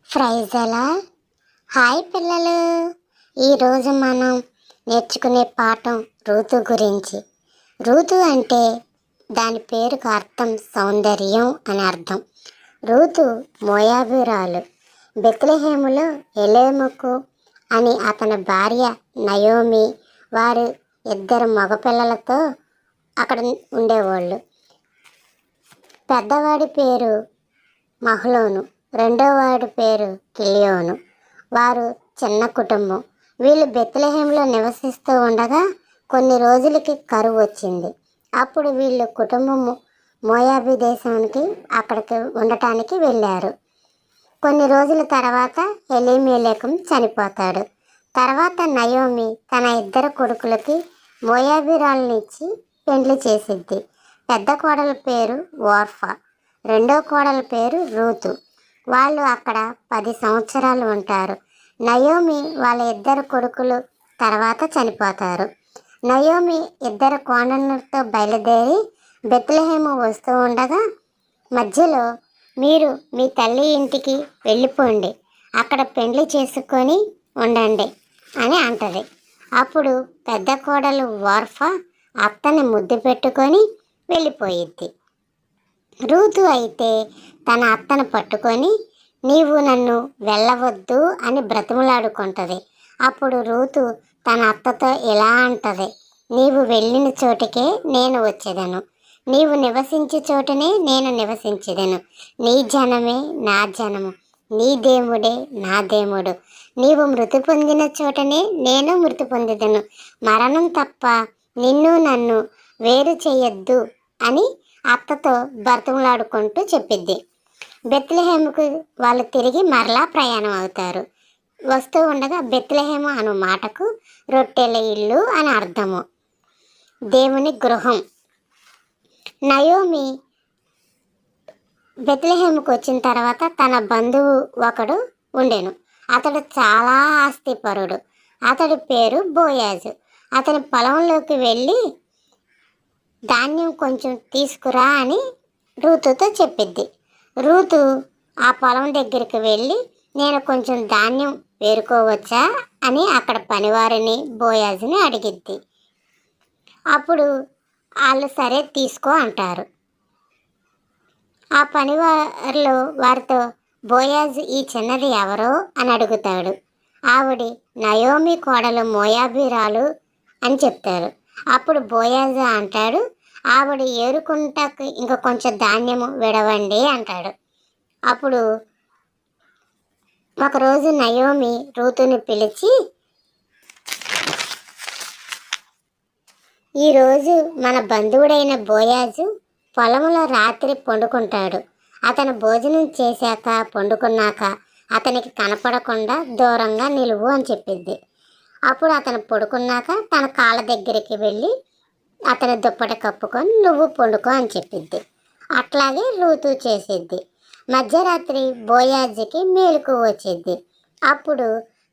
ప్రైజలా. Hi పిల్లలు, ఈరోజు మనం నేర్చుకునే పాఠం రూతు గురించి. రూతు అంటే దాని పేరుకు అర్థం సౌందర్యం అని అర్థం. రూతు మోయాబీరాలు. బెత్లెహేములో ఎలేముకు అని అతని భార్య నయోమి, వారు 2 మగపిల్లలతో అక్కడ ఉండేవాళ్ళు. పెద్దవాడి పేరు మహ్లోను, రెండోవాడి పేరు కిలియోను. వారు చిన్న కుటుంబం. వీళ్ళు బెత్లెహేంలో నివసిస్తూ ఉండగా కొన్ని రోజులకి కరువు వచ్చింది. అప్పుడు వీళ్ళు కుటుంబము మోయాబీ దేశానికి అక్కడికి ఉండటానికి వెళ్ళారు. కొన్ని రోజుల తర్వాత ఎలీమెలెకు చనిపోతాడు. తర్వాత నయోమి తన 2 కొడుకులకి మోయాబీరాలనిచ్చి పెండ్లి చేసిద్ది. పెద్ద కోడల పేరు ఓర్ఫా, రెండో కోడల పేరు రూతు. వాళ్ళు అక్కడ 10 సంవత్సరాలు ఉంటారు. నయోమి వాళ్ళ 2 కొడుకులు తర్వాత చనిపోతారు. నయోమి 2 కోడళ్ళతో బయలుదేరి బెత్లెహేము వస్తూ ఉండగా మధ్యలో, మీరు మీ తల్లి ఇంటికి వెళ్ళిపోండి, అక్కడ పెండ్లి చేసుకొని ఉండండి అని అంటది. అప్పుడు పెద్ద కోడలు ఓర్ఫా అత్తని ముద్దు పెట్టుకొని వెళ్ళిపోయిద్ది. రూతు అయితే తన అత్తను పట్టుకొని, నీవు నన్ను వెళ్ళవద్దు అని బ్రతిమలాడుకుంటుంది. అప్పుడు రూతు తన అత్తతో ఇలా అంటది, నీవు వెళ్ళిన చోటికే నేను వచ్చేదను, నీవు నివసించే చోటనే నేను నివసించేదను. నీ జనమే నా జనము, నీ దేవుడే నా దేవుడు. నీవు మృతి పొందిన చోటనే నేను మృతి పొందేదను. మరణం తప్ప నిన్ను నన్ను వేరు చేయొద్దు అని అత్తతో బ్రతిమలాడుకుంటూ చెప్పిద్ది. బెత్లెహేముకు వాళ్ళు తిరిగి మరలా ప్రయాణం అవుతారు. వస్తూ ఉండగా బెత్లెహేము అను మాటకు రొట్టెల ఇల్లు అని అర్థము, దేవుని గృహం. నయోమి బెత్లెహేముకు వచ్చిన తర్వాత తన బంధువు ఒకడు ఉండెను. అతడు చాలా ఆస్తిపరుడు. అతడి పేరు బోయాజు. అతని పొలంలోకి వెళ్ళి ధాన్యం కొంచెం తీసుకురా అని రూతుతో చెప్పిద్ది. రూతు ఆ పొలం దగ్గరికి వెళ్ళి, నేను కొంచెం ధాన్యం వేరుకోవచ్చా అని అక్కడ పనివారిని బోయాజుని అడిగిద్ది. అప్పుడు వాళ్ళు సరే తీసుకో అంటారు. ఆ పనివారిలో వారితో, బోయాజు ఈ చిన్నది ఎవరో అని అడుగుతాడు. ఆవిడి నయోమి కోడలు మోయాబీరాలు అని చెప్తారు. అప్పుడు బోయాజు అంటాడు, ఆవిడ ఏరుకుంటాకు ఇంకా కొంచెం ధాన్యము విడవండి అంటాడు. అప్పుడు ఒకరోజు నయోమి రూతుని పిలిచి, ఈరోజు మన బంధువుడైన బోయాజు పొలంలో రాత్రి పండుకుంటాడు. అతను భోజనం చేశాక పండుకున్నాక అతనికి కనపడకుండా దూరంగా నిలువు అని చెప్పిద్ది. అప్పుడు అతను పడుకున్నాక తన కాళ్ళ దగ్గరికి వెళ్ళి అతని దుప్పటి కప్పుకొని నువ్వు పండుకో అని చెప్పిద్ది. అట్లాగే రూతు చేసిద్ది. మధ్యరాత్రి బోయాజుకి మేలుకు వచ్చిద్ది. అప్పుడు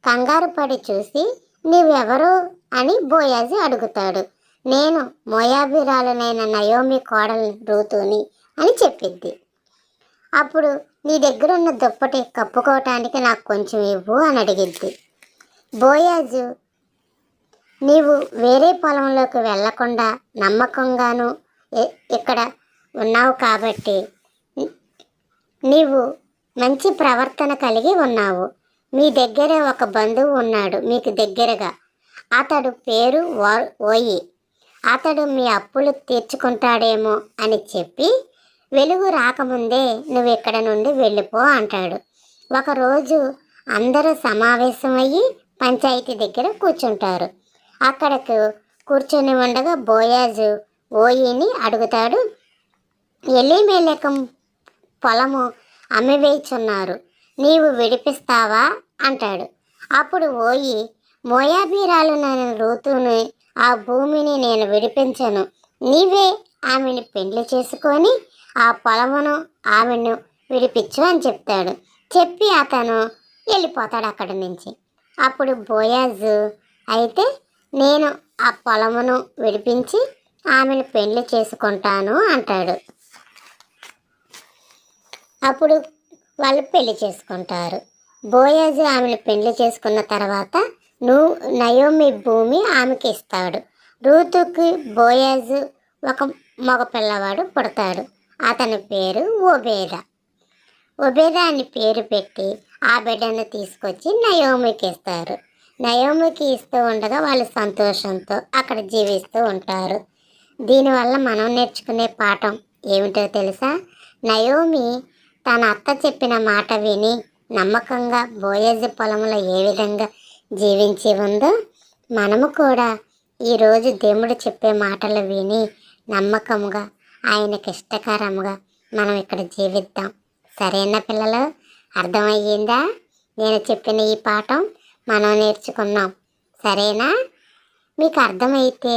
కంగారు పడి చూసి, నీవెవరు అని బోయాజు అడుగుతాడు. నేను మోయాబీరాలునైన నయోమి కోడలు రూతుని అని చెప్పిద్ది. అప్పుడు నీ దగ్గర ఉన్న దుప్పటి కప్పుకోవటానికి నాకు కొంచెం ఇవ్వు అని అడిగిద్ది. బోయాజు, నీవు వేరే పొలంలోకి వెళ్లకుండా నమ్మకంగాను ఇక్కడ ఉన్నావు కాబట్టి నీవు మంచి ప్రవర్తన కలిగి ఉన్నావు. మీ దగ్గరే ఒక బంధువు ఉన్నాడు మీకు దగ్గరగా, అతడు పేరు ఓయి. అతడు మీ అప్పులు తీర్చుకుంటాడేమో అని చెప్పి వెలుగు రాకముందే నువ్వు ఇక్కడ నుండి వెళ్ళిపో అంటాడు. ఒకరోజు అందరూ సమావేశమయ్యి పంచాయతీ దగ్గర కూర్చుంటారు. అక్కడకు కూర్చొని ఉండగా బోయాజు ఓయిని అడుగుతాడు, ఎలీమెలెకు పొలము అమ్మివేయుచున్నారు, నీవు విడిపిస్తావా అంటాడు. అప్పుడు ఓయి, మోయాబీరాలు నేను రూతుని ఆ భూమిని నేను విడిపించను, నీవే ఆమెను పెండ్లి చేసుకొని ఆ పొలమును ఆమెను విడిపించు అని చెప్తాడు. చెప్పి అతను వెళ్ళిపోతాడు అక్కడి నుంచి. అప్పుడు బోయాజు, అయితే నేను ఆ పొలమును విడిపించి ఆమెను పెండ్లి చేసుకుంటాను అంటాడు. అప్పుడు వాళ్ళు పెళ్లి చేసుకుంటారు. బోయాజు ఆమెను పెళ్లి చేసుకున్న తర్వాత నయోమి భూమి ఆమెకి ఇస్తాడు. రూతుకి బోయాజు ఒక మగ పిల్లవాడు పుడతాడు. అతని పేరు ఒబేద. ఒబేద అని పేరు పెట్టి ఆ బిడ్డను తీసుకొచ్చి నయోమికి ఇస్తారు. నయోమికి ఇస్తూ ఉండగా వాళ్ళు సంతోషంతో అక్కడ జీవిస్తూ ఉంటారు. దీనివల్ల మనం నేర్చుకునే పాఠం ఏమిటో తెలుసా? నయోమి తన అత్త చెప్పిన మాట విని నమ్మకంగా బోయజు పొలంలో ఏ విధంగా జీవించి ఉందో, మనము కూడా ఈరోజు దేవుడు చెప్పే మాటలు విని నమ్మకంగా ఆయనకి ఇష్టకరంగా మనం ఇక్కడ జీవిద్దాం. సరేనా పిల్లలు? అర్థమయ్యిందా? నేను చెప్పిన ఈ పాఠం మనం నేర్చుకున్నాం. సరేనా? మీకు అర్థమైతే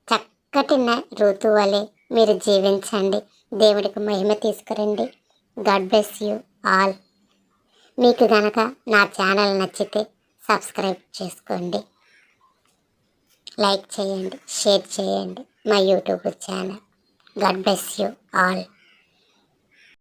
చక్కటి ఋతువు వలె మీరు జీవించండి. దేవుడికి మహిమ తీసుకురండి. God bless you all. మీకు కనుక నా ఛానల్ నచ్చితే సబ్స్క్రైబ్ చేసుకోండి, లైక్ చేయండి, షేర్ చేయండి మా YouTube channel. God bless you all.